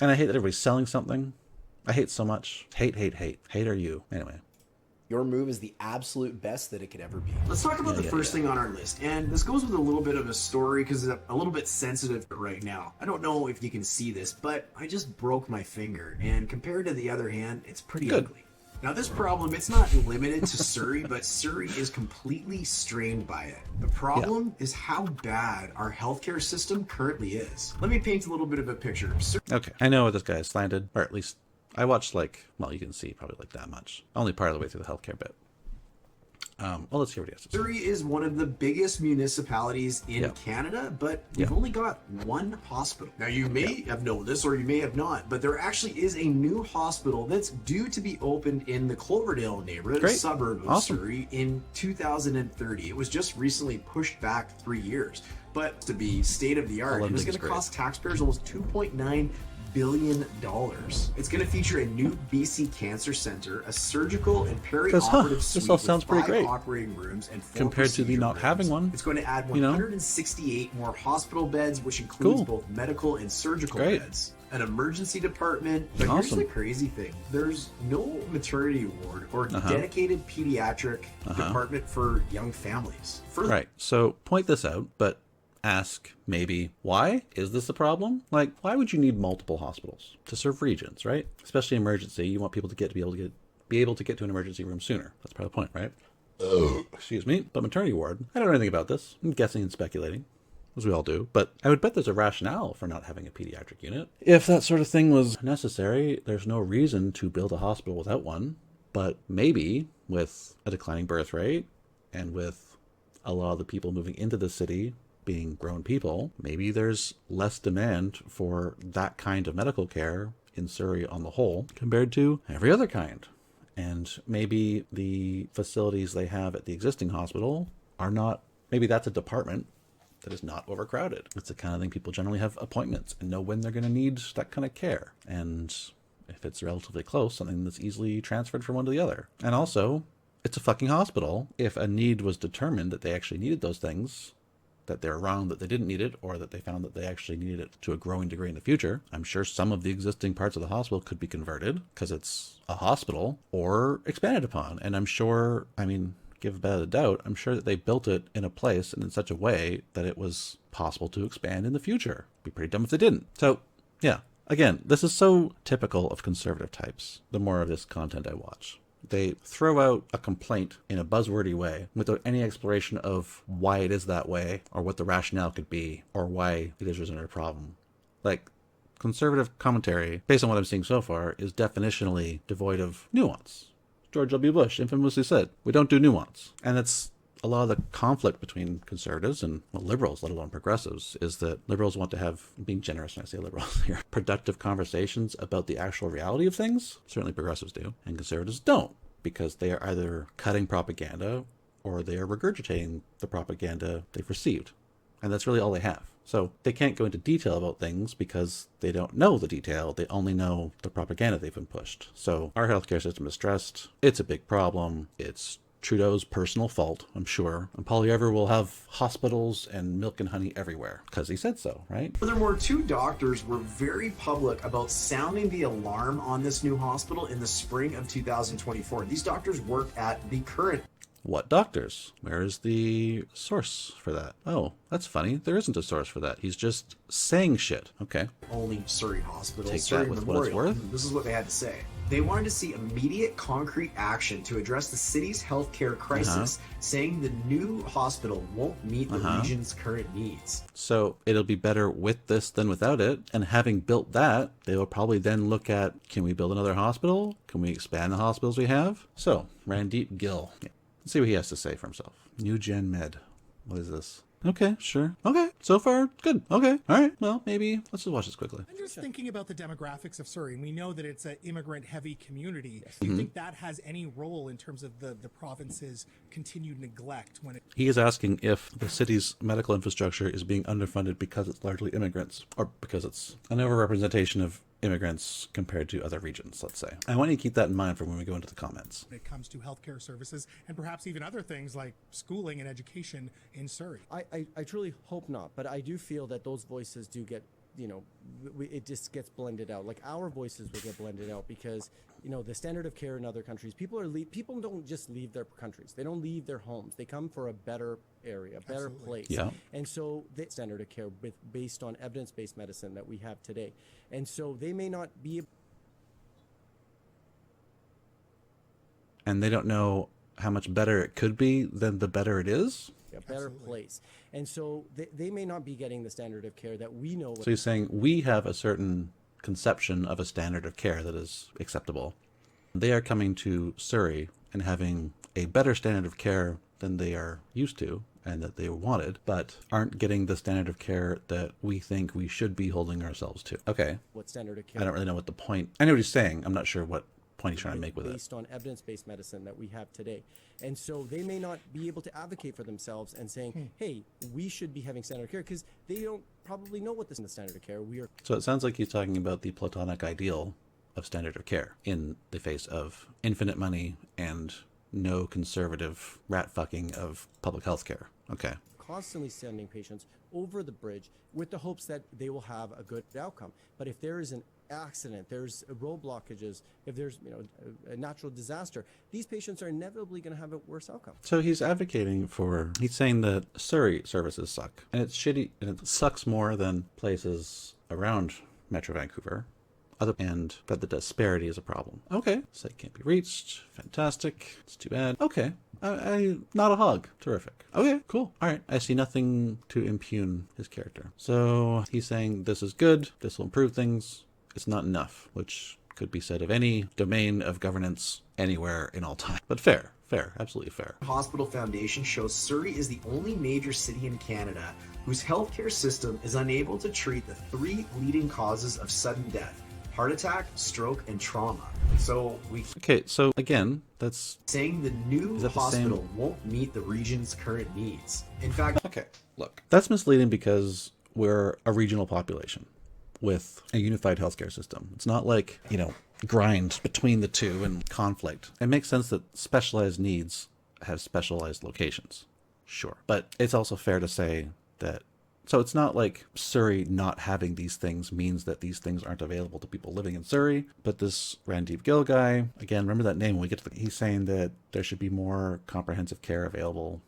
And I hate that everybody's selling something. I hate so much. Hate, hate, hate. Hate are you. Anyway. Your move is the absolute best that it could ever be. Let's talk about the first thing on our list. And this goes with a little bit of a story because it's a little bit sensitive right now. I don't know if you can see this, but I just broke my finger. And compared to the other hand, it's pretty ugly. Now this problem, it's not limited to Surrey, but Surrey is completely strained by it. The problem is how bad our healthcare system currently is. Let me paint a little bit of a picture. Okay, I know what this guy is slanted, or at least I watched like, well, you can see probably like that much. Only part of the way through the healthcare bit. Well, let's hear what he has to say. Surrey is one of the biggest municipalities in Canada, but we've only got one hospital. Now, you may have known this or you may have not, but there actually is a new hospital that's due to be opened in the Cloverdale neighborhood, a suburb of Surrey, in 2030. It was just recently pushed back 3 years. But to be state-of-the-art, it was going to cost taxpayers almost $2.9 billion. It's going to feature a new BC Cancer Center, a surgical and peri-operative suite this all sounds with 5 pretty great operating rooms and 4 compared to the not rooms. having one. It's going to add 168 more hospital beds, which includes both medical and surgical beds, an emergency department. But here's the crazy thing: there's no maternity ward or dedicated pediatric department for young families. Right. So point this out, but ask maybe, why is this a problem? Like, why would you need multiple hospitals to serve regions, right? Especially emergency. You want people to be able to get to an emergency room sooner. That's part of the point, right? Excuse me. But maternity ward, I don't know anything about this. I'm guessing and speculating, as we all do, but I would bet there's a rationale for not having a pediatric unit. If that sort of thing was necessary, there's no reason to build a hospital without one. But maybe with a declining birth rate and with a lot of the people moving into the city being grown people, maybe there's less demand for that kind of medical care in Surrey on the whole compared to every other kind. And maybe the facilities they have at the existing hospital are not, maybe that's a department that is not overcrowded. It's the kind of thing people generally have appointments and know when they're going to need that kind of care. And if it's relatively close, something that's easily transferred from one to the other. And also, it's a fucking hospital. If a need was determined that they actually needed those things, that they're wrong that they didn't need it, or that they found that they actually needed it to a growing degree in the future, I'm sure some of the existing parts of the hospital could be converted because it's a hospital, or expanded upon. And I'm sure, I mean, give a bit of a doubt, I'm sure that they built it in a place and in such a way that it was possible to expand in the future. It'd be pretty dumb if they didn't. So, yeah. Again, this is so typical of conservative types, the more of this content I watch. They throw out a complaint in a buzzwordy way without any exploration of why it is that way, or what the rationale could be, or why it is or isn't a problem. Like, conservative commentary, based on what I'm seeing so far, is definitionally devoid of nuance. George W. Bush infamously said, we don't do nuance. And it's a lot of the conflict between conservatives and liberals, let alone progressives, is that liberals want to have, being generous when I say liberals here, productive conversations about the actual reality of things. Certainly progressives do. And conservatives don't, because they are either cutting propaganda or they are regurgitating the propaganda they've received. And that's really all they have. So they can't go into detail about things because they don't know the detail. They only know the propaganda they've been pushed. So our healthcare system is stressed. It's a big problem. It's Trudeau's personal fault, I'm sure. And Poilievre will have hospitals and milk and honey everywhere because he said so, right? Furthermore, 2 doctors were very public about sounding the alarm on this new hospital in the spring of 2024. These doctors work at the current... What doctors? Where is the source for that? Oh, that's funny. There isn't a source for that. He's just saying shit. Okay. Only Surrey Hospital. Take Surrey that with Memorial. what it's worth. This is what they had to say. They wanted to see immediate concrete action to address the city's healthcare crisis, saying the new hospital won't meet the region's current needs. So it'll be better with this than without it. And having built that, they will probably then look at, can we build another hospital? Can we expand the hospitals we have? So, Randeep Gill. Yeah. Let's see what he has to say for himself. New Gen Med. What is this? Okay, sure. Okay, so far, good. Okay, all right. Well, maybe let's just watch this quickly. I'm just thinking about the demographics of Surrey, and we know that it's an immigrant-heavy community. Do you think that has any role in terms of the province's continued neglect when it... He is asking if the city's medical infrastructure is being underfunded because it's largely immigrants, or because it's an overrepresentation of immigrants compared to other regions, let's say. I want you to keep that in mind for when we go into the comments. When it comes to healthcare services and perhaps even other things like schooling and education in Surrey. I truly hope not, but I do feel that those voices do get you know, it just gets blended out. Like our voices will get blended out because, you know, the standard of care in other countries, people don't just leave their countries. They don't leave their homes. They come for a better area, a better place. Yeah. And so the standard of care based on evidence-based medicine that we have today. And so they may not be. And they don't know how much better it could be than the better it is. A better place. And so they may not be getting the standard of care that we know. So you're saying we have a certain conception of a standard of care that is acceptable. They are coming to Surrey and having a better standard of care than they are used to and that they wanted, but aren't getting the standard of care that we think we should be holding ourselves to. Okay. What standard of care? I don't really know what the point. I know what he's saying. I'm not sure what point he's trying to make with it. Based on evidence-based medicine that we have today. And so they may not be able to advocate for themselves and saying, hey, we should be having standard of care, because they don't probably know what the standard of care we are. So it sounds like he's talking about the Platonic ideal of standard of care in the face of infinite money and no conservative rat fucking of public health care. Okay. Constantly sending patients over the bridge with the hopes that they will have a good outcome. But if there is an accident, there's road blockages, if there's, you know, a natural disaster, these patients are inevitably going to have a worse outcome. So he's advocating for, he's saying that Surrey services suck, and it's shitty, and it sucks more than places around Metro Vancouver, and that the disparity is a problem. Okay, site can't be reached. Fantastic. It's too bad. Okay, I not a hog. Terrific. Okay, cool. All right, I see nothing to impugn his character. So he's saying this is good. This will improve things. It's not enough, which could be said of any domain of governance anywhere in all time. But fair, absolutely fair. Hospital Foundation shows Surrey is the only major city in Canada whose healthcare system is unable to treat the 3 leading causes of sudden death: heart attack, stroke, and trauma. So Okay, so again, that's saying the new hospital won't meet the region's current needs. In fact, okay, look, that's misleading because we're a regional population with a unified healthcare system. It's not like, you know, grind between the two and conflict. It makes sense that specialized needs have specialized locations. Sure. But it's also fair to say that, so it's not like Surrey not having these things means that these things aren't available to people living in Surrey. But this Randeep Gill guy, again, remember that name when we get to he's saying that there should be more comprehensive care available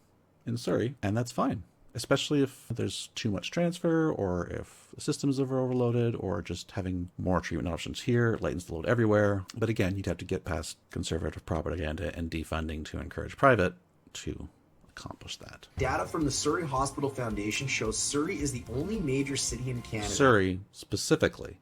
in Surrey, and that's fine. Especially if there's too much transfer, or if the systems are overloaded, or just having more treatment options here lightens the load everywhere. But again, you'd have to get past conservative propaganda and defunding to encourage private to accomplish that. Data from the Surrey Hospital Foundation shows Surrey is the only major city in Canada. Surrey specifically,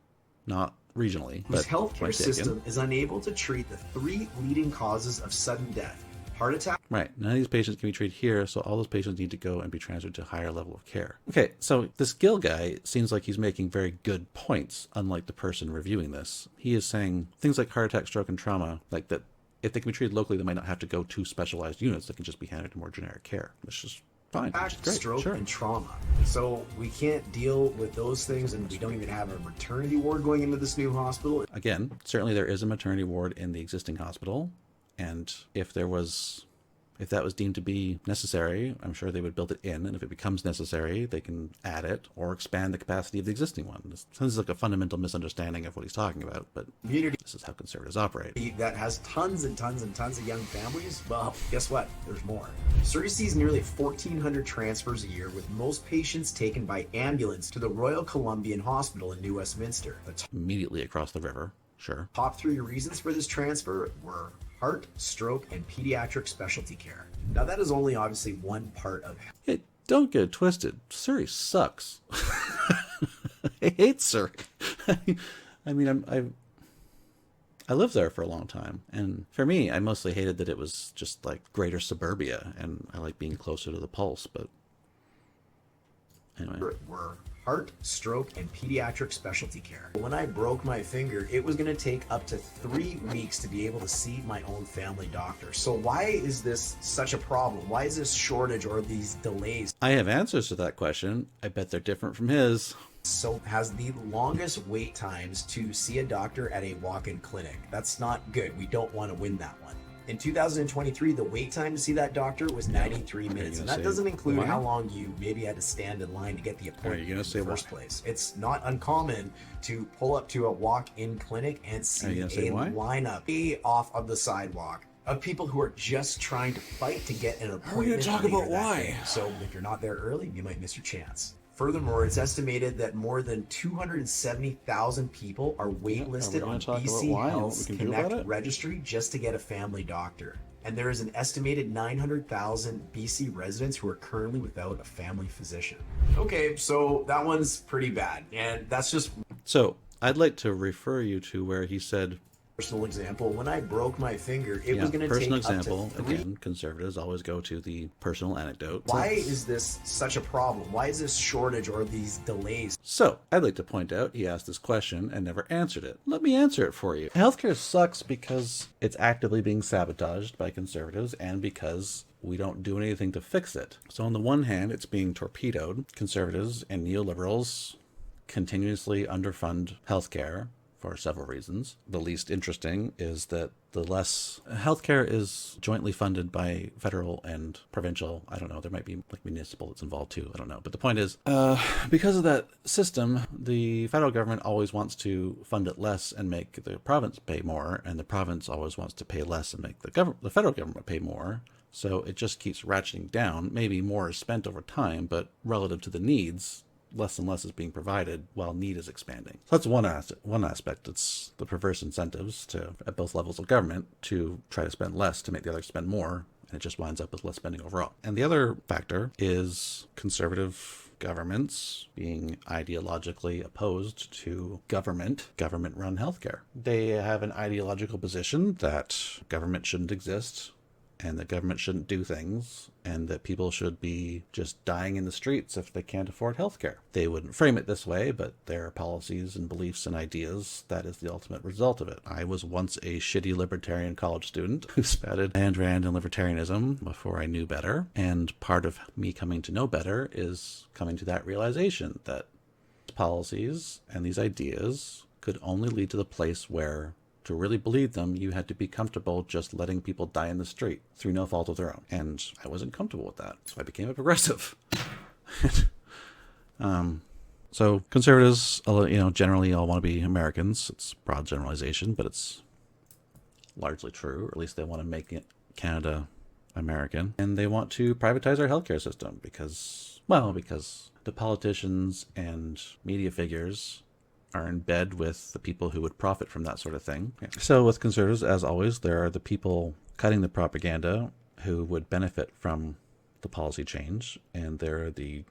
not regionally, whose but healthcare system is unable to treat the 3 leading causes of sudden death: heart attack. Right. None of these patients can be treated here, so all those patients need to go and be transferred to a higher level of care. Okay, so this Gill guy seems like he's making very good points, unlike the person reviewing this. He is saying things like heart attack, stroke, and trauma, like that if they can be treated locally, they might not have to go to specialized units. They can just be handed to more generic care, which is fine. Which is great. Stroke, sure. and trauma. So we can't deal with those things, and we don't even have a maternity ward going into this new hospital. Again, certainly there is a maternity ward in the existing hospital, and if that was deemed to be necessary, I'm sure they would build it in, and if it becomes necessary, they can add it or expand the capacity of the existing one. This sounds like a fundamental misunderstanding of what he's talking about, but this is how conservatives operate. That has tons and tons and tons of young families. Well, guess what? There's more. Surrey sees nearly 1,400 transfers a year, with most patients taken by ambulance to the Royal Columbian Hospital in New Westminster. The Immediately across the river, sure. top 3 reasons for this transfer were heart, stroke, and pediatric specialty care. Now, that is only obviously one part of it. Hey, don't get it twisted. Surrey sucks. I hate Surrey. I mean, I lived there for a long time, and for me, I mostly hated that it was just like greater suburbia, and I like being closer to the pulse, but anyway. Were heart, stroke, and pediatric specialty care. When I broke my finger, it was going to take up to 3 weeks to be able to see my own family doctor. So why is this such a problem? Why is this shortage or these delays? I have answers to that question. I bet they're different from his. So has the longest wait times to see a doctor at a walk-in clinic. That's not good. We don't want to win that one. In 2023, the wait time to see that doctor was 93 minutes, and that doesn't include why? how long you maybe had to stand in line to get the appointment gonna in say the first why? place. It's not uncommon to pull up to a walk-in clinic and see you a gonna say why? lineup off of the sidewalk of people who are just trying to fight to get an appointment. We're gonna talk later about that why. day. So if you're not there early, you might miss your chance. Furthermore, it's estimated that more than 270,000 people are waitlisted gonna on talk about BC why and what Health's we can do about Connect it? registry just to get a family doctor. And there is an estimated 900,000 BC residents who are currently without a family physician. Okay, so that one's pretty bad. And that's just So I'd like to refer you to where he said, personal example. When I broke my finger, it yeah, was going to take personal up example. to 3. Again, conservatives always go to the personal anecdote. Why is this such a problem? Why is this shortage or these delays? So, I'd like to point out he asked this question and never answered it. Let me answer it for you. Healthcare sucks because it's actively being sabotaged by conservatives and because we don't do anything to fix it. So on the one hand, it's being torpedoed. Conservatives and neoliberals continuously underfund healthcare for several reasons. The least interesting is that the less healthcare is jointly funded by federal and provincial. I don't know. There might be like municipal that's involved too. I don't know. But the point is, because of that system, the federal government always wants to fund it less and make the province pay more, and the province always wants to pay less and make the federal government pay more. So it just keeps ratcheting down. Maybe more is spent over time, but relative to the needs, less and less is being provided while need is expanding. So that's one aspect. It's the perverse incentives at both levels of government to try to spend less to make the other spend more, and it just winds up with less spending overall. And the other factor is conservative governments being ideologically opposed to government-run healthcare. They have an ideological position that government shouldn't exist, and that government shouldn't do things, and that people should be just dying in the streets if they can't afford healthcare. They wouldn't frame it this way, but their policies and beliefs and ideas, that is the ultimate result of it. I was once a shitty libertarian college student who spouted Ayn Rand and libertarianism before I knew better, and part of me coming to know better is coming to that realization that policies and these ideas could only lead to the place where to really believe them, you had to be comfortable just letting people die in the street through no fault of their own. And I wasn't comfortable with that, so I became a progressive. So conservatives, generally all want to be Americans. It's broad generalization, but it's largely true, or at least they want to make it Canada American. And they want to privatize our healthcare system because the politicians and media figures are in bed with the people who would profit from that sort of thing. Yeah. So with conservatives, as always, there are the people cutting the propaganda who would benefit from the policy change, and there are the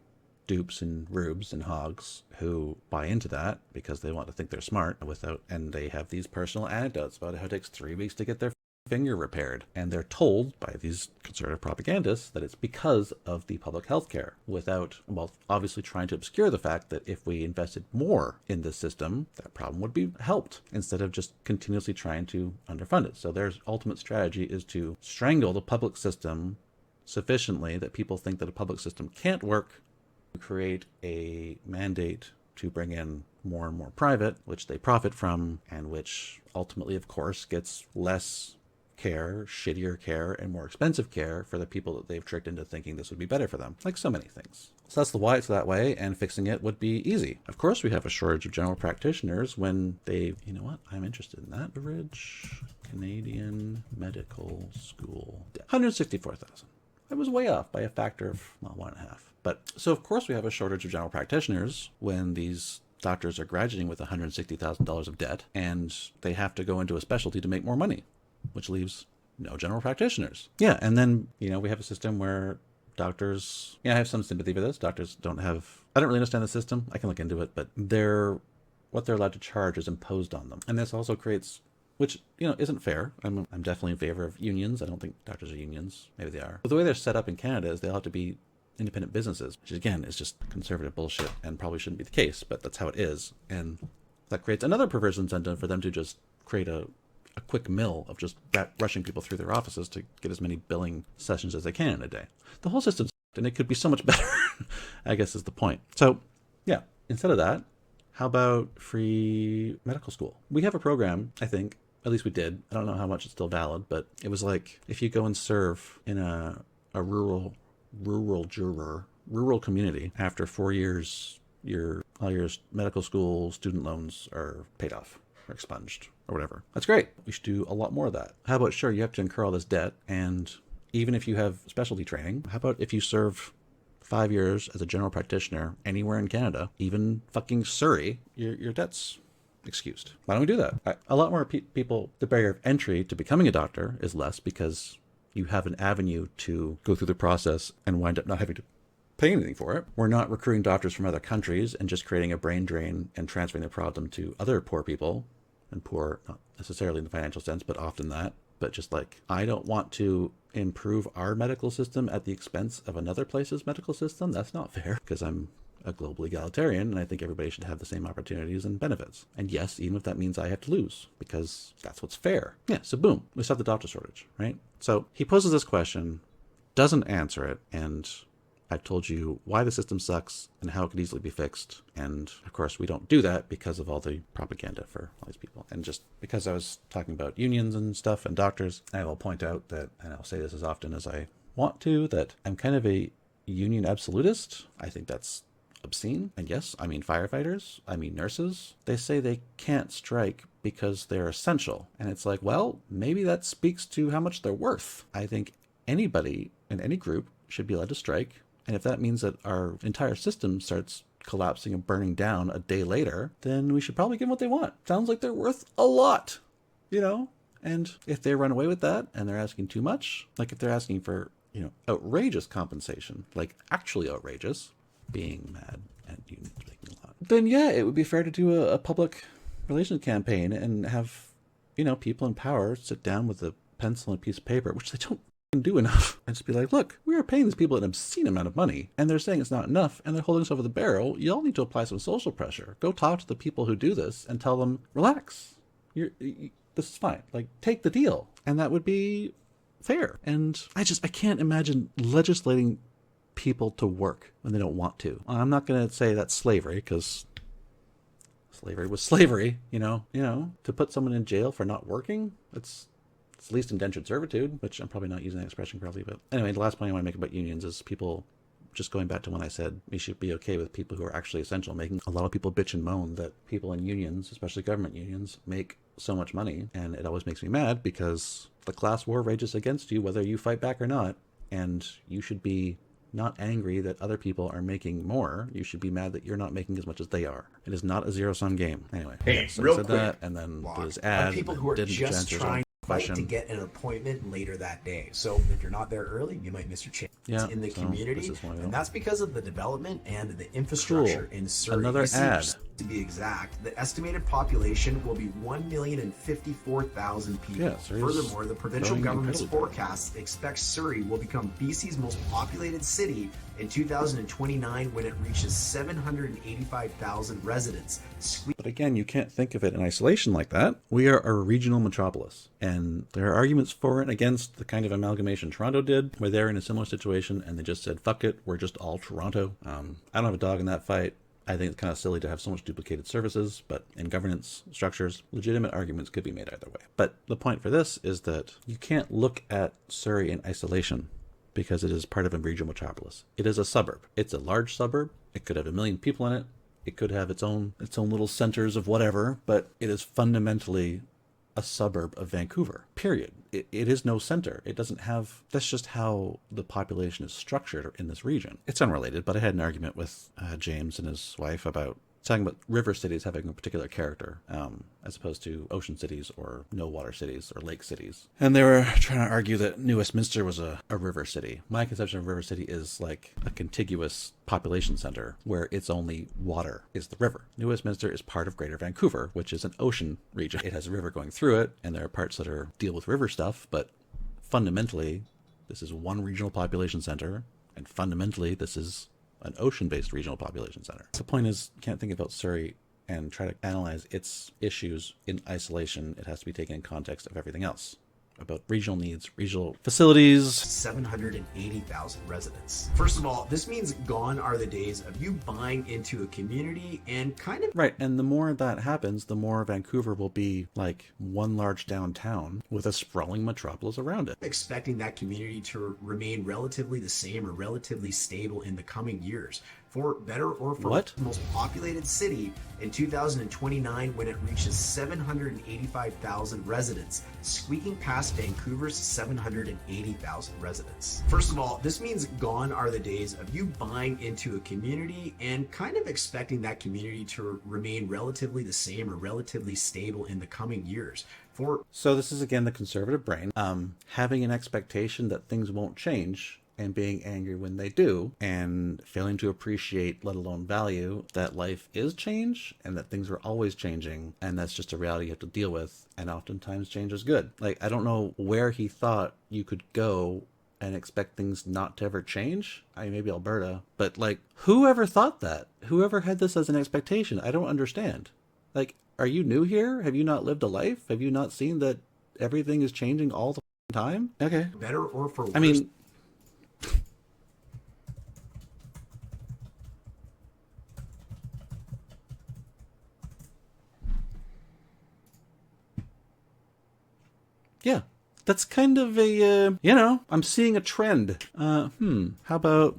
dupes and rubes and hogs who buy into that because they want to think they're smart and they have these personal anecdotes about how it takes 3 weeks to get their finger repaired, and they're told by these conservative propagandists that it's because of the public health care, without, obviously trying to obscure the fact that if we invested more in this system, that problem would be helped, instead of just continuously trying to underfund it. So their ultimate strategy is to strangle the public system sufficiently that people think that a public system can't work, create a mandate to bring in more and more private, which they profit from, and which ultimately, of course, gets less care, shittier care, and more expensive care for the people that they've tricked into thinking this would be better for them, like so many things. So that's the why it's that way, and fixing it would be easy. Of course, we have a shortage of general practitioners when they, you know what, I'm interested in that. Average Canadian Medical School, 164,000. I was way off by a factor of, 1.5. But so of course we have a shortage of general practitioners when these doctors are graduating with $160,000 of debt, and they have to go into a specialty to make more money, which leaves no general practitioners. Yeah, and then, we have a system where doctors, I have some sympathy for this. Doctors I don't really understand the system. I can look into it, but what they're allowed to charge is imposed on them. And this also creates, which, isn't fair. I'm definitely in favor of unions. I don't think doctors are unions. Maybe they are. But the way they're set up in Canada is they have to be independent businesses, which again is just conservative bullshit and probably shouldn't be the case, but that's how it is. And that creates another perverse incentive for them to just create a quick mill of just rushing people through their offices to get as many billing sessions as they can in a day. The whole system's and it could be so much better, I guess is the point. So yeah, instead of that, how about free medical school? We have a program, I think, At least we did. I don't know how much it's still valid, but it was like if you go and serve in a rural community, after 4 years, all your medical school student loans are paid off or expunged or whatever. That's great. We should do a lot more of that. How about, sure, you have to incur all this debt, and even if you have specialty training, how about if you serve 5 years as a general practitioner anywhere in Canada, even fucking Surrey, your debt's excused. Why don't we do that? A lot more people, the barrier of entry to becoming a doctor is less because you have an avenue to go through the process and wind up not having to pay anything for it. We're not recruiting doctors from other countries and just creating a brain drain and transferring the problem to other poor people, and poor not necessarily in the financial sense, but often that. But just like, I don't want to improve our medical system at the expense of another place's medical system. That's not fair, because I'm a global egalitarian and I think everybody should have the same opportunities and benefits. And yes, even if that means I have to lose, because that's what's fair. Yeah, so boom, we have the doctor shortage, right? So he poses this question, doesn't answer it, and I've told you why the system sucks and how it could easily be fixed. And of course, we don't do that because of all the propaganda for all these people. And just because I was talking about unions and stuff and doctors, I will point out that, and I'll say this as often as I want to, that I'm kind of a union absolutist. I think that's obscene. And yes, I mean firefighters, I mean nurses. They say they can't strike because they're essential. And it's like, well, maybe that speaks to how much they're worth. I think anybody in any group should be allowed to strike. And if that means that our entire system starts collapsing and burning down a day later, then we should probably give them what they want. Sounds like they're worth a lot, you know? And if they run away with that and they're asking too much, like if they're asking for, outrageous compensation, like actually outrageous, being mad at unions making a lot, then yeah, it would be fair to do a public relations campaign and have, people in power sit down with a pencil and a piece of paper, which they don't do enough, and just be like, look, we are paying these people an obscene amount of money and they're saying it's not enough and they're holding us over the barrel. Y'all need to apply some social pressure. Go talk to the people who do this and tell them, relax, this is fine, like take the deal. And that would be fair. And I can't imagine legislating people to work when they don't want to. I'm not going to say that's slavery, because slavery was slavery, to put someone in jail for not working, it's at least indentured servitude, which I'm probably not using that expression correctly. But anyway, the last point I want to make about unions is people, just going back to when I said we should be okay with people who are actually essential, making a lot of people bitch and moan that people in unions, especially government unions, make so much money. And it always makes me mad, because the class war rages against you whether you fight back or not. And you should be not angry that other people are making more. You should be mad that you're not making as much as they are. It is not a zero-sum game. Anyway, hey, so real said quick, that, and then his ad, people who are didn't just answer his trying own question. to get an appointment later that day. So if you're not there early, you might miss your chance in the community. And that's because of the development and the infrastructure in Surrey. Another ad. To be exact, the estimated population will be 1,054,000 people. Yeah, Furthermore, the provincial government's forecast expects Surrey will become BC's most populated city in 2029 when it reaches 785,000 residents. But again, you can't think of it in isolation like that. We are a regional metropolis, and there are arguments for and against the kind of amalgamation Toronto did, where they're in a similar situation and they just said, fuck it, we're just all Toronto. I don't have a dog in that fight. I think it's kind of silly to have so much duplicated services, but in governance structures, legitimate arguments could be made either way. But the point for this is that you can't look at Surrey in isolation, because it is part of a regional metropolis. It is a suburb. It's a large suburb. It could have 1 million people in it. It could have its own little centers of whatever, but it is fundamentally a suburb of Vancouver, period. It is no center. It doesn't have, that's just how the population is structured in this region. It's unrelated, but I had an argument with James and his wife about talking about river cities having a particular character, as opposed to ocean cities or no water cities or lake cities. And they were trying to argue that New Westminster was a river city. My conception of a river city is like a contiguous population center where its only water is the river. New Westminster is part of Greater Vancouver, which is an ocean region. It has a river going through it, and there are parts that deal with river stuff, but fundamentally, this is one regional population center, and fundamentally, this is an ocean-based regional population center. The point is, you can't think about Surrey and try to analyze its issues in isolation. It has to be taken in context of everything else. about regional needs, regional facilities. 780,000 residents. First of all, this means gone are the days of you buying into a community and kind of... Right, and the more that happens, the more Vancouver will be like one large downtown with a sprawling metropolis around it. expecting that community to remain relatively the same or relatively stable in the coming years. For better or for worse, the most populated city in 2029 when it reaches 785,000 residents, squeaking past Vancouver's 780,000 residents. First of all, this means gone are the days of you buying into a community and kind of expecting that community to remain relatively the same or relatively stable in the coming years. So this is again the conservative brain, having an expectation that things won't change and being angry when they do, and failing to appreciate, let alone value, that life is change and that things are always changing, and that's just a reality you have to deal with, and oftentimes change is good. Like, I don't know where he thought you could go and expect things not to ever change. I mean, maybe Alberta, but like, whoever thought that? Whoever had this as an expectation? I don't understand. Like, are you new here? Have you not lived a life? Have you not seen that everything is changing all the time? Okay. Better or for worse. I mean, yeah, that's kind of a, you know, I'm seeing a trend. How about...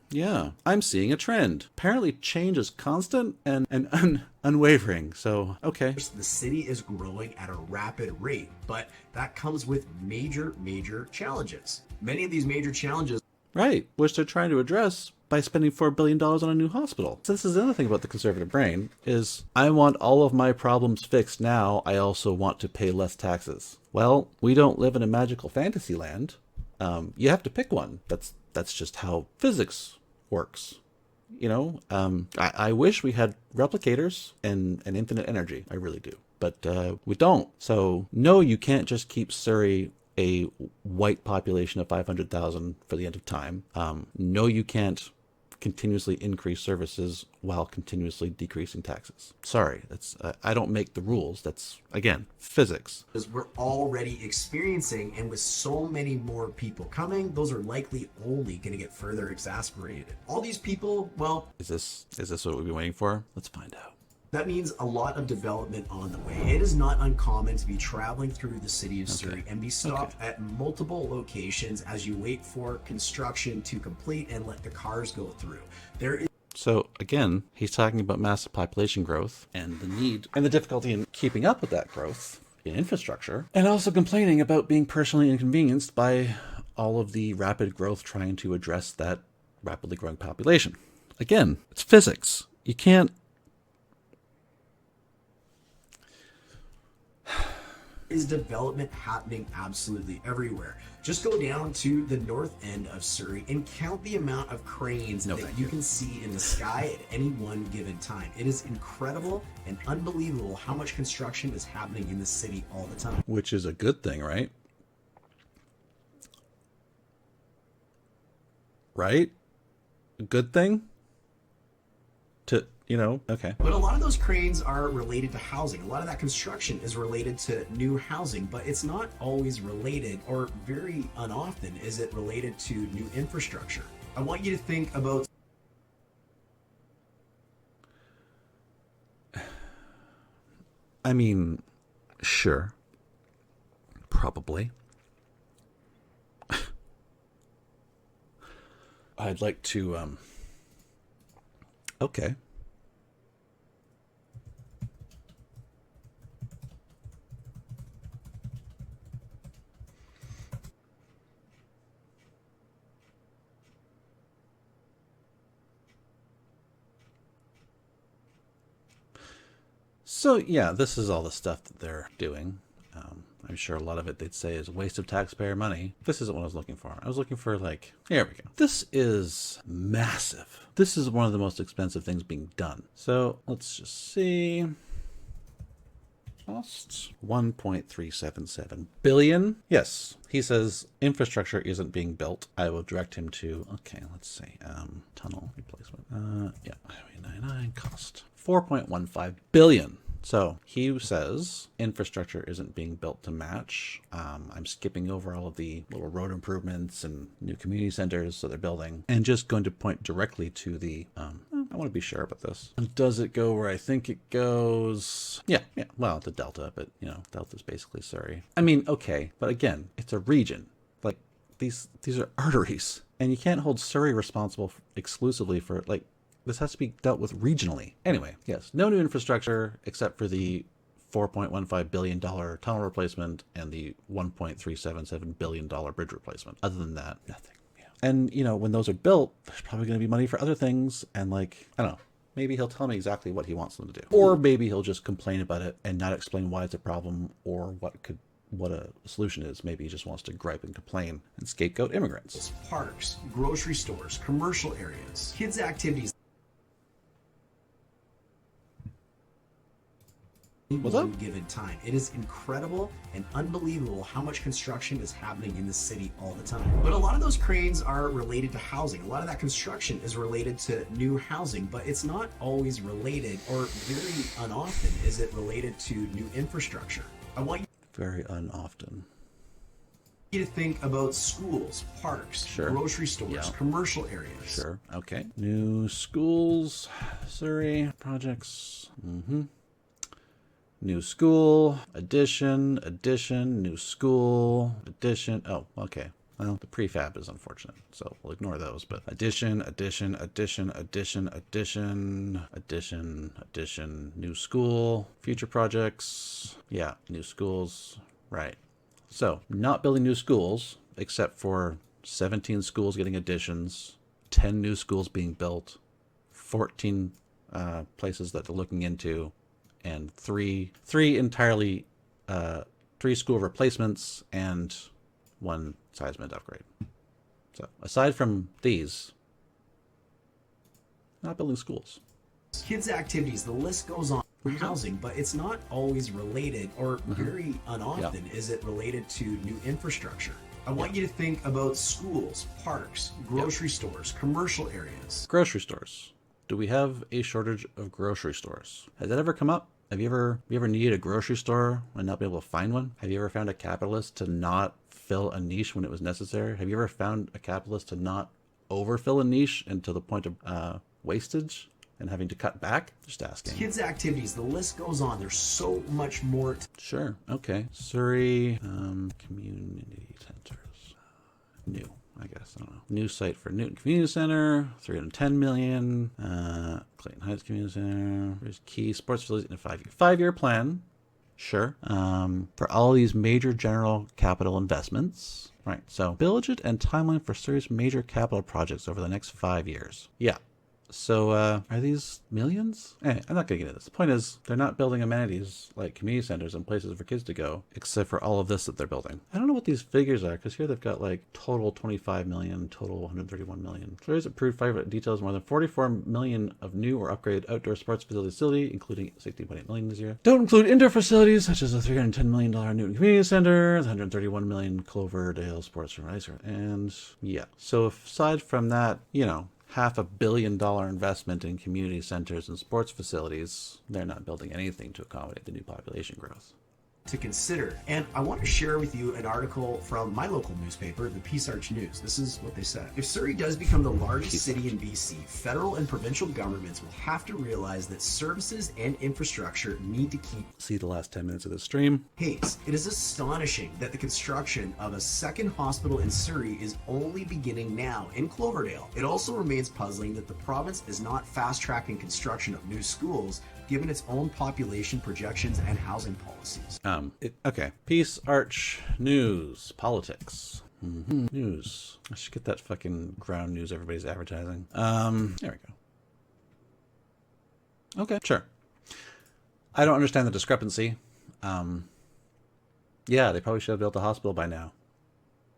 yeah, I'm seeing a trend. Apparently change is constant and unwavering, so, okay. The city is growing at a rapid rate, but that comes with major challenges. Many of these major challenges... Right, which they're trying to address by spending $4 billion on a new hospital. So this is the other thing about the conservative brain, is I want all of my problems fixed now, I also want to pay less taxes. Well, we don't live in a magical fantasy land. You have to pick one. That's just how physics works. You know, I wish we had replicators and infinite energy. I really do. But we don't. So no, you can't just keep Surrey a white population of 500,000 for the end of time. No, you can't continuously increase services while continuously decreasing taxes. Sorry, that's I don't make the rules. That's, again, physics. We're already experiencing, and with so many more people coming, those are likely only going to get further exacerbated. All these people, well... Is this what we've been waiting for? Let's find out. That means a lot of development on the way. It is not uncommon to be traveling through the city of Surrey and be stopped at multiple locations as you wait for construction to complete and let the cars go through. So again, he's talking about massive population growth and the need and the difficulty in keeping up with that growth in infrastructure, and also complaining about being personally inconvenienced by all of the rapid growth trying to address that rapidly growing population. Again, it's physics. You can't... Is development happening absolutely everywhere. Just go down to the north end of Surrey and count the amount of cranes that you can see in the sky at any one given time. It is incredible and unbelievable how much construction is happening in the city all the time. Which is a good thing, right? Right? A good thing? To... You know, okay. But a lot of those cranes are related to housing. A lot of that construction is related to new housing, but it's not always related, or very unoften is it related to new infrastructure. I want you to think about... I mean, sure. Probably. I'd like to, okay. So yeah, this is all the stuff that they're doing. I'm sure a lot of it they'd say is a waste of taxpayer money. This isn't what I was looking for. I was looking for, like, here we go. This is massive. This is one of the most expensive things being done. So let's just see. Costs 1.377 billion. Yes, he says infrastructure isn't being built. I will direct him to, okay, let's see, tunnel replacement. Yeah, Highway 99 cost 4.15 billion. So he says infrastructure isn't being built to match. I'm skipping over all of the little road improvements and new community centers that they're building and just going to point directly to the, I want to be sure about this. Does it go where I think it goes? Yeah. Well, the Delta, but you know, Delta's basically Surrey. I mean, okay, but again, it's a region. Like these are arteries, and you can't hold Surrey responsible exclusively for like, this has to be dealt with regionally. Anyway, yes, no new infrastructure except for the $4.15 billion tunnel replacement and the $1.377 billion bridge replacement. Other than that, nothing. Yeah. And, you know, when those are built, there's probably going to be money for other things. And like, I don't know, maybe he'll tell me exactly what he wants them to do. Or maybe he'll just complain about it and not explain why it's a problem or what a solution is. Maybe he just wants to gripe and complain and scapegoat immigrants. Parks, grocery stores, commercial areas, kids' activities. What's up? Given time. It is incredible and unbelievable how much construction is happening in the city all the time. But a lot of those cranes are related to housing. A lot of that construction is related to new housing, but it's not always related, or very unoften is it related to new infrastructure. I want you Very unoften. to think about schools, parks, Sure. grocery stores, Yeah. commercial areas. Sure. Okay. New schools, Surrey projects. New school, addition, new school, addition. Oh, okay. Well, the prefab is unfortunate, so we'll ignore those. But addition, new school, future projects. Yeah, new schools. Right. So, not building new schools, except for 17 schools getting additions, 10 new schools being built, 14 places that they're looking into, and three entirely, 3 school replacements and 1 seismic upgrade. So aside from these, not building schools. Kids' activities, the list goes on. Housing, but it's not always related, or very unoften is it related to new infrastructure. I want you to think about schools, parks, grocery stores, commercial areas. Grocery stores. Do we have a shortage of grocery stores? Has that ever come up? Have you ever needed a grocery store and not been able to find one? Have you ever found a capitalist to not fill a niche when it was necessary? Have you ever found a capitalist to not overfill a niche and to the point of wastage and having to cut back? Just asking. Kids' activities, the list goes on. There's so much more. Sure. Okay. Surrey community centers. New, I guess. I don't know. New site for Newton Community Center. 310 million. Clayton Heights Community Center. There's key sports facilities in a 5-year plan. Sure. For all these major general capital investments. Right. So, budget and timeline for Surrey's major capital projects over the next 5 years. Yeah. So, are these millions? Anyway, I'm not going to get into this. The point is, they're not building amenities like community centers and places for kids to go, except for all of this that they're building. I don't know what these figures are, because here they've got like total 25 million, total 131 million. Surrey's approved 5 details more than 44 million of new or upgraded outdoor sports facility, including 16.8 million this year. Don't include indoor facilities, such as a $310 million Newton Community Center, the 131 million Cloverdale Sports and Rice, and yeah. So aside from that, you know, $500 million investment in community centers and sports facilities, they're not building anything to accommodate the new population growth. To consider. And I want to share with you an article from my local newspaper, the Peace Arch News. This is what they said. If Surrey does become the largest city in BC, federal and provincial governments will have to realize that services and infrastructure need to keep See the last 10 minutes of the stream. pace. It is astonishing that the construction of a second hospital in Surrey is only beginning now in Cloverdale. It also remains puzzling that the province is not fast-tracking construction of new schools, given its own population projections and housing policies. Okay. Peace Arch News. Politics. News. I should get that fucking ground news everybody's advertising. There we go. Okay, sure. I don't understand the discrepancy. Yeah, they probably should have built a hospital by now.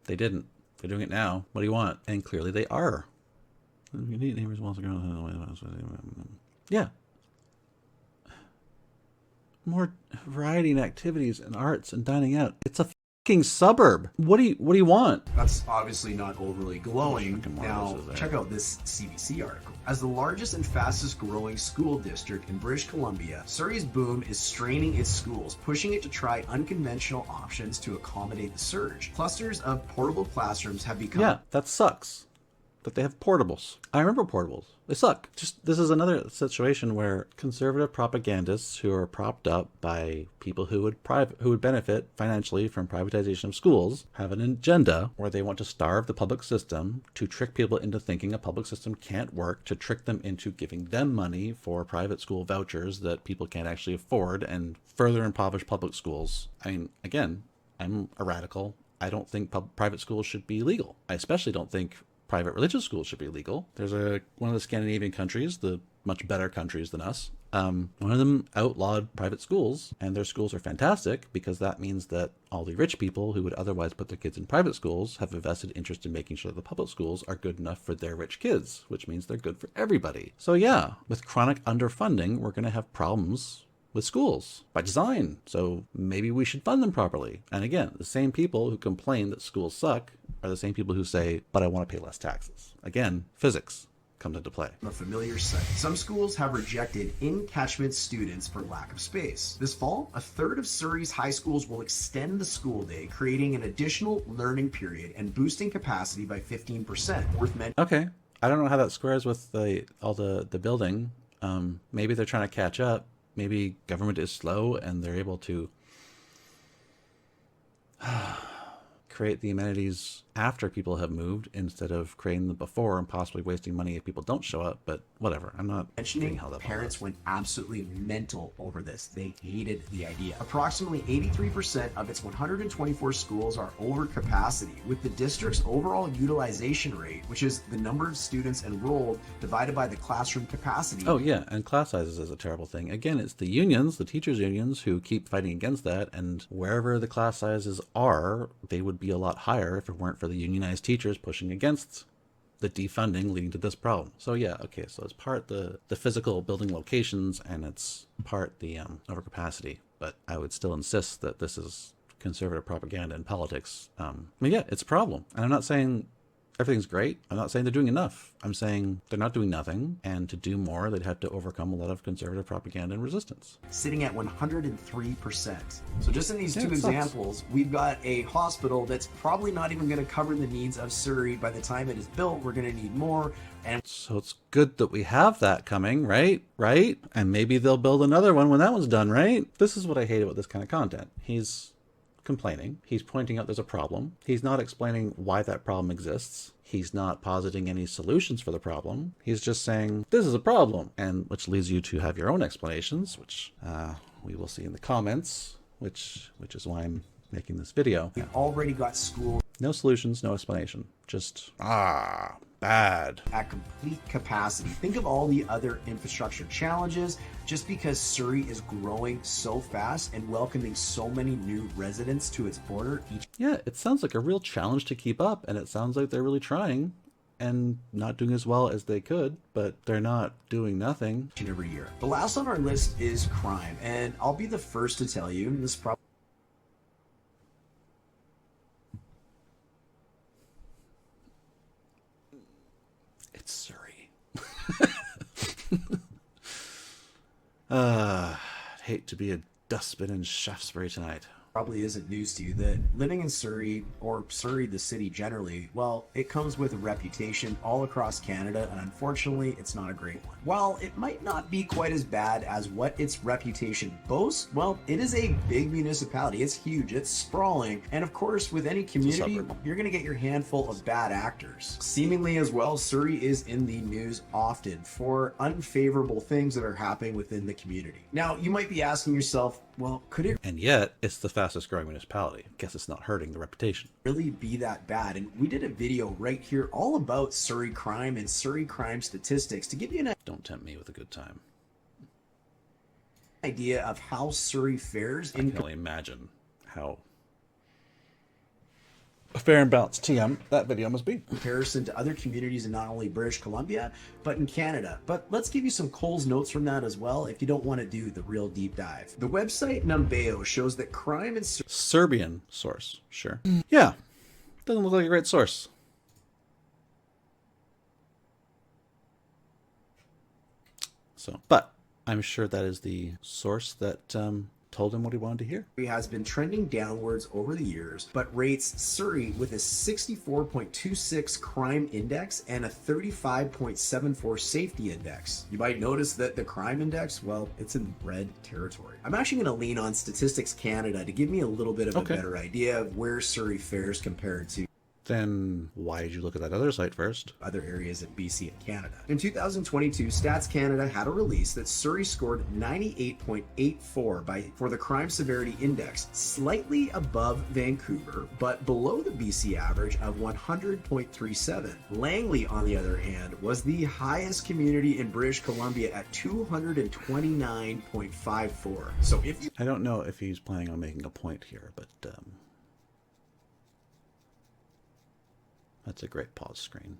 They didn't. They're doing it now. What do you want? And clearly they are. Yeah. More variety in activities and arts and dining out. It's a fucking suburb. What do you want? That's obviously not overly glowing. Fucking Now, marvelous is there. check out this CBC article. As the largest and fastest growing school district in British Columbia, Surrey's boom is straining its schools, pushing it to try unconventional options to accommodate the surge. Clusters of portable classrooms have become... Yeah, that sucks. That they have portables. I remember portables. They suck. Just this is another situation where conservative propagandists who are propped up by people who would benefit financially from privatization of schools have an agenda where they want to starve the public system to trick people into thinking a public system can't work, to trick them into giving them money for private school vouchers that people can't actually afford and further impoverish public schools. I mean, again, I'm a radical. I don't think private schools should be legal. I especially don't think private religious schools should be legal. There's one of the Scandinavian countries, the much better countries than us. One of them outlawed private schools, and their schools are fantastic because that means that all the rich people who would otherwise put their kids in private schools have a vested interest in making sure that the public schools are good enough for their rich kids, which means they're good for everybody. So yeah, with chronic underfunding, we're going to have problems with schools by design. So maybe we should fund them properly. And again, the same people who complain that schools suck are the same people who say, but I want to pay less taxes. Again, physics comes into play. A familiar sight. Some schools have rejected in-catchment students for lack of space. This fall, a third of Surrey's high schools will extend the school day, creating an additional learning period and boosting capacity by 15%. Worth mentioning. Okay. I don't know how that squares with all the building. Maybe they're trying to catch up. Maybe government is slow and they're able to create the amenities after people have moved instead of creating them before and possibly wasting money if people don't show up. But whatever, I'm not Mentioning how that parents went absolutely mental over this. They hated the idea. Approximately 83% of its 124 schools are over capacity, with the district's overall utilization rate, which is the number of students enrolled divided by the classroom capacity. Oh yeah, and class sizes is a terrible thing. Again, it's the unions, the teachers' unions, who keep fighting against that, and wherever the class sizes are, they would be a lot higher if it weren't for the unionized teachers pushing against the defunding leading to this problem. So yeah, okay, so it's part the physical building locations and it's part the overcapacity, but I would still insist that this is conservative propaganda and politics. I mean, yeah, it's a problem. And I'm not saying everything's great. I'm not saying they're doing enough. I'm saying they're not doing nothing, and to do more, they'd have to overcome a lot of conservative propaganda and resistance. Sitting at 103%. So just in these two it sucks. examples, we've got a hospital that's probably not even going to cover the needs of Surrey. By the time it is built, we're going to need more. And So it's good that we have that coming, right? Right? And maybe they'll build another one when that one's done, right? This is what I hate about this kind of content. He's complaining. He's pointing out there's a problem. He's not explaining why that problem exists. He's not positing any solutions for the problem. He's just saying, this is a problem, and which leads you to have your own explanations, which we will see in the comments, which is why I'm making this video. we've already got schools No solutions, no explanation. Just, bad. at complete capacity. Think of all the other infrastructure challenges. Just because Surrey is growing so fast and welcoming so many new residents to its border each Yeah, it sounds like a real challenge to keep up, and it sounds like they're really trying and not doing as well as they could, but they're not doing nothing. and every year. The last on our list is crime, and I'll be the first to tell you, and this probably It's Surrey. Hate to be a dustbin in Shaftesbury tonight. isn't news to you that living in Surrey, or Surrey the city generally, well, it comes with a reputation all across Canada, and unfortunately it's not a great one. While it might not be quite as bad as what its reputation boasts, well, it is a big municipality. It's huge, it's sprawling, and of course with any community, suburb. you're going to get your handful of bad actors. Seemingly as well, Surrey is in the news often for unfavorable things that are happening within the community. Now, you might be asking yourself, well, could it And yet, it's the fastest growing municipality. Guess it's not hurting the reputation. really be that bad? And we did a video right here all about Surrey crime and Surrey crime statistics to give you an Don't tempt me with a good time. idea of how Surrey fares I in can only imagine how fair and balanced TM that video must be. Comparison to other communities in not only British Columbia, but in Canada. But let's give you some Cole's notes from that as well if you don't want to do the real deep dive. The website Numbeo shows that crime in Serbian source, sure. Yeah, doesn't look like a great source. So, but I'm sure that is the source that told him what he wanted to hear. Has been trending downwards over the years, but rates Surrey with a 64.26 crime index and a 35.74 safety index. You might notice that the crime index, well, it's in red territory. I'm actually going to lean on Statistics Canada to give me a little bit of a better idea of where Surrey fares compared to Then why did you look at that other site first? other areas in BC and Canada. In 2022, Stats Canada had a release that Surrey scored 98.84 for the crime severity index, slightly above Vancouver, but below the BC average of 100.37. Langley, on the other hand, was the highest community in British Columbia at 229.54. So if you I don't know if he's planning on making a point here, but that's a great pause screen.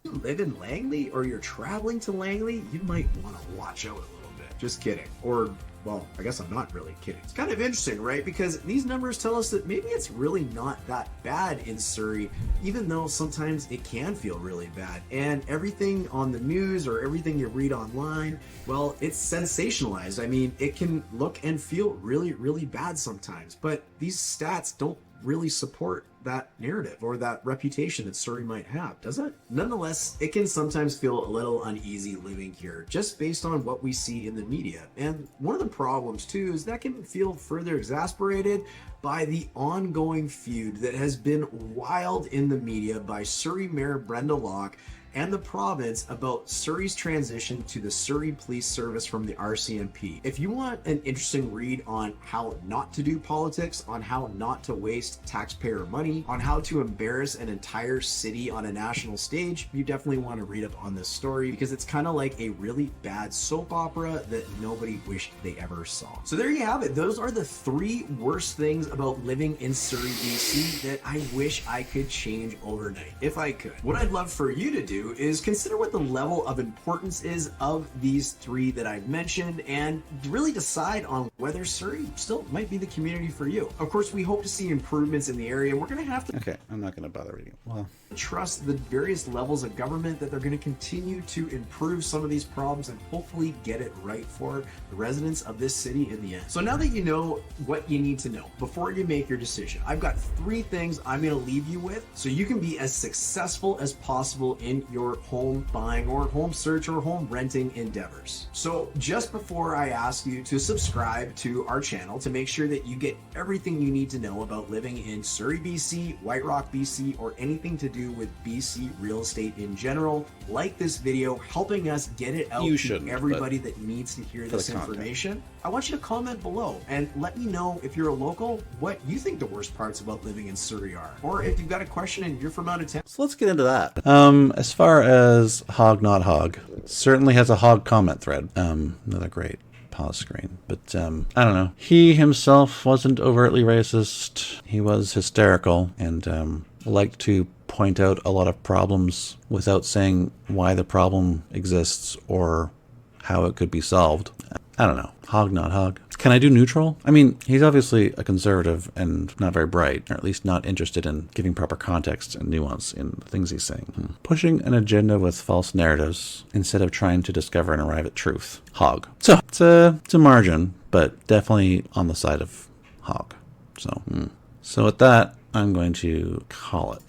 live in Langley or you're traveling to Langley, you might want to watch out a little bit. Just kidding. Or, well, I guess I'm not really kidding. It's kind of interesting, right? Because these numbers tell us that maybe it's really not that bad in Surrey, even though sometimes it can feel really bad. And everything on the news or everything you read online, well, it's sensationalized. I mean, it can look and feel really, really bad sometimes. But these stats don't really support that narrative or that reputation that Surrey might have, does it? Nonetheless, it can sometimes feel a little uneasy living here just based on what we see in the media. And one of the problems too is that can feel further exasperated by the ongoing feud that has been wild in the media by Surrey Mayor Brenda Locke and the province about Surrey's transition to the Surrey Police Service from the RCMP. If you want an interesting read on how not to do politics, on how not to waste taxpayer money, on how to embarrass an entire city on a national stage, you definitely want to read up on this story because it's kind of like a really bad soap opera that nobody wished they ever saw. So there you have it. Those are the 3 worst things about living in Surrey, BC that I wish I could change overnight, if I could. What I'd love for you to do is consider what the level of importance is of these 3 that I've mentioned and really decide on whether Surrey still might be the community for you. Of course, we hope to see improvements in the area. We're going to have to Okay, I'm not going to bother reading it. Well, trust the various levels of government that they're going to continue to improve some of these problems and hopefully get it right for the residents of this city in the end. So now that you know what you need to know before you make your decision, I've got 3 things I'm going to leave you with so you can be as successful as possible in your home buying or home search or home renting endeavors. So just before I ask you to subscribe to our channel to make sure that you get everything you need to know about living in Surrey, BC, White Rock, BC, or anything to do with BC real estate in general, like this video, helping us get it out to everybody that needs to hear this information. I want you to comment below and let me know, if you're a local, what you think the worst parts about living in Surrey are. Or if you've got a question and you're from out of town. so let's get into that. As far as Hog Not Hog, certainly has a hog comment thread. Another great pause screen. But I don't know. He himself wasn't overtly racist. He was hysterical and liked to point out a lot of problems without saying why the problem exists or how it could be solved. I don't know. Hog not hog. Can I do neutral? I mean, he's obviously a conservative and not very bright, or at least not interested in giving proper context and nuance in the things he's saying. Pushing an agenda with false narratives instead of trying to discover and arrive at truth. Hog. So it's a margin, but definitely on the side of hog. So with that, I'm going to call it.